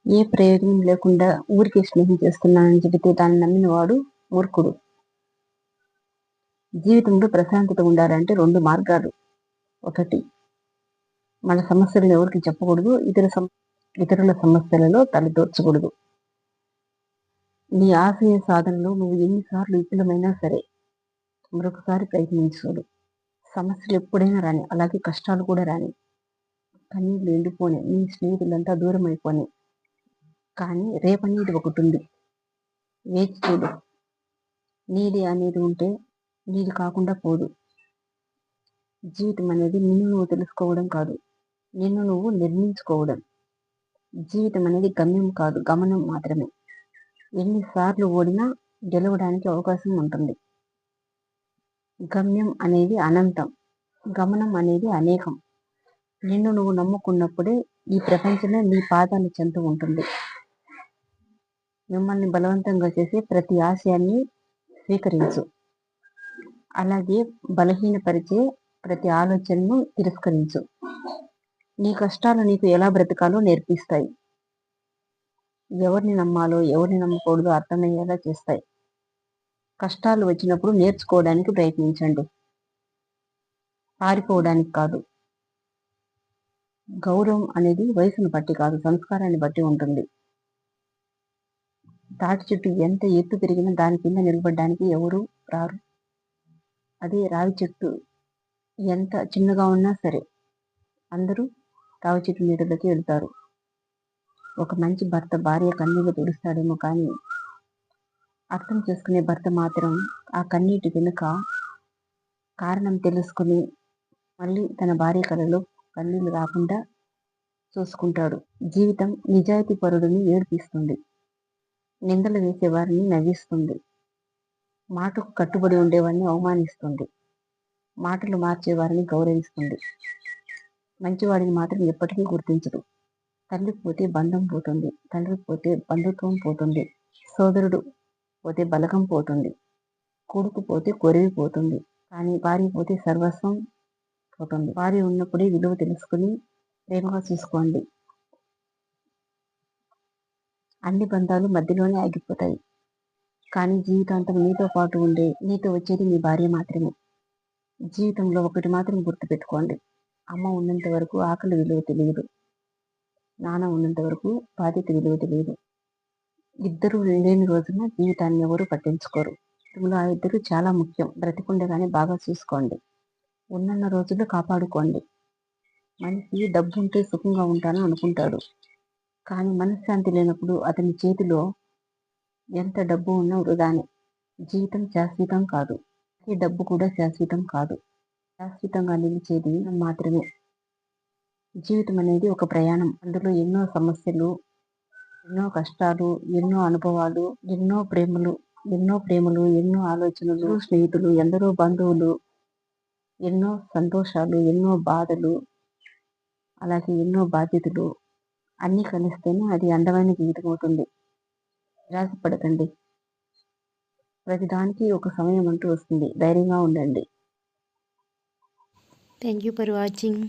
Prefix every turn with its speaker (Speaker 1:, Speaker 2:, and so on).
Speaker 1: ఏ ప్రయోజనం లేకుండా ఊరికే స్నేహం చేస్తున్నానని చెబితే దాన్ని నమ్మిన వాడు మూర్ఖుడు. జీవితంలో ప్రశాంతత ఉండాలంటే 2 మార్గాలు. ఒకటి, మన సమస్యలను ఎవరికి చెప్పకూడదు. ఇతరుల సమస్యలలో తలదూర్చకూడదు. నీ ఆశయ సాధనలో నువ్వు ఎన్నిసార్లు విఫలమైనా సరే మరొకసారి ప్రయత్నించి చూడు. సమస్యలు ఎప్పుడైనా రాని, అలాగే కష్టాలు కూడా రాని, కన్నీళ్ళు ఎండిపోని, నీ స్నేహితులంతా దూరం అయిపోని, కానీ రేపనేది ఒకటుంది. వేచి చూడు. నీది అనేది ఉంటే నీది కాకుండా పోదు. జీవితం అనేది నిన్ను నువ్వు తెలుసుకోవడం కాదు, నిన్ను నువ్వు నిర్మించుకోవడం. జీవితం అనేది గమ్యం కాదు, గమనం మాత్రమే. ఎన్నిసార్లు ఓడినా గెలవడానికి అవకాశం ఉంటుంది. గమ్యం అనేది అనంతం, గమనం అనేది అనేకం. నిన్ను నువ్వు నమ్ముకున్నప్పుడే ఈ ప్రపంచమే నీ పాదాల చెంత ఉంటుంది. మిమ్మల్ని బలవంతంగా చేసే ప్రతి ఆశయాన్ని స్వీకరించు. అలాగే బలహీనపరిచే ప్రతి ఆలోచనను తిరస్కరించు. నీ కష్టాలు నీకు ఎలా బ్రతకాలో నేర్పిస్తాయి. ఎవరిని నమ్మాలో ఎవరిని నమ్మకూడదో అర్థమయ్యేలా చేస్తాయి. కష్టాలు వచ్చినప్పుడు నేర్చుకోవడానికి ప్రయత్నించండి, పారిపోవడానికి కాదు. గౌరవం అనేది వయసును బట్టి కాదు, సంస్కారాన్ని బట్టి ఉంటుంది. తాటి చెట్టు ఎంత ఎత్తు పెరిగినా దాని కింద నిలబడడానికి ఎవరు రారు. అదే రావి చెట్టు ఎంత చిన్నగా ఉన్నా సరే అందరూ రావి చెట్టు నీడలోకి వెళ్తారు. ఒక మంచి భర్త భార్య కన్నీళ్లు తుడుస్తాడేమో కానీ అర్థం చేసుకునే భర్త మాత్రం ఆ కన్నీటి వెనుక కారణం తెలుసుకుని మళ్ళీ తన భార్య కలలో కన్నీళ్లు రాకుండా చూసుకుంటాడు. జీవితం నిజాయితీ పరుడిని ఏడ్పిస్తుంది, నిందలు వేసేవారిని నవ్విస్తుంది, మాటకు కట్టుబడి ఉండేవారిని అవమానిస్తుంది, మాటలు మార్చేవారిని గౌరవిస్తుంది. మంచివాడిని మాత్రం ఎప్పటికీ గుర్తించదు. తల్లి పోతే బంధం పోతుంది, తండ్రి పోతే బంధుత్వం పోతుంది, సోదరుడు పోతే బలగం పోతుంది, కొడుకు పోతే కొరివి పోతుంది, కానీ భార్య పోతే సర్వస్వం పోతుంది. భార్య ఉన్నప్పుడే విలువ తెలుసుకుని ప్రేమగా చూసుకోండి. అన్ని బంధాలు మధ్యలోనే ఆగిపోతాయి, కానీ జీవితాంతం నీతో పాటు ఉండే నీతో వచ్చేది నీ భార్య మాత్రమే. జీవితంలో ఒకటి మాత్రం గుర్తుపెట్టుకోండి, అమ్మ ఉన్నంత వరకు ఆకలి విలువ తెలియదు, నాన్న ఉన్నంత వరకు బాధ్యత విలువ తెలియదు. ఇద్దరు లేని రోజున జీవితాన్ని ఎవరు పట్టించుకోరు. ఆ ఇద్దరు చాలా ముఖ్యం. బ్రతికుండగానే బాగా చూసుకోండి, ఉన్నన్న రోజుల్లో కాపాడుకోండి. మనిషి డబ్బు ఉంటే సుఖంగా ఉంటాను అనుకుంటాడు, కానీ మనశ్శాంతి లేనప్పుడు అతని చేతిలో ఎంత డబ్బు ఉన్నా వృధానే. జీవితం శాశ్వతం కాదు, ఈ డబ్బు కూడా శాశ్వతం కాదు. శాశ్వతంగా నిలిచేది మాత్రమే. జీవితం అనేది ఒక ప్రయాణం, అందులో ఎన్నో సమస్యలు, ఎన్నో కష్టాలు, ఎన్నో అనుభవాలు, ఎన్నో ప్రేమలు, ఎన్నో ఆలోచనలు, స్నేహితులు, ఎందరో బంధువులు, ఎన్నో సంతోషాలు, ఎన్నో బాధలు, అలాగే ఎన్నో బాధ్యతలు అన్నీ కలిస్తేనే అది అందమైన జీవితం అవుతుంది. నిరాశపడకండి, ప్రతిదానికి ఒక సమయం అంటూ వస్తుంది. ధైర్యంగా ఉండండి.
Speaker 2: Thank you for watching.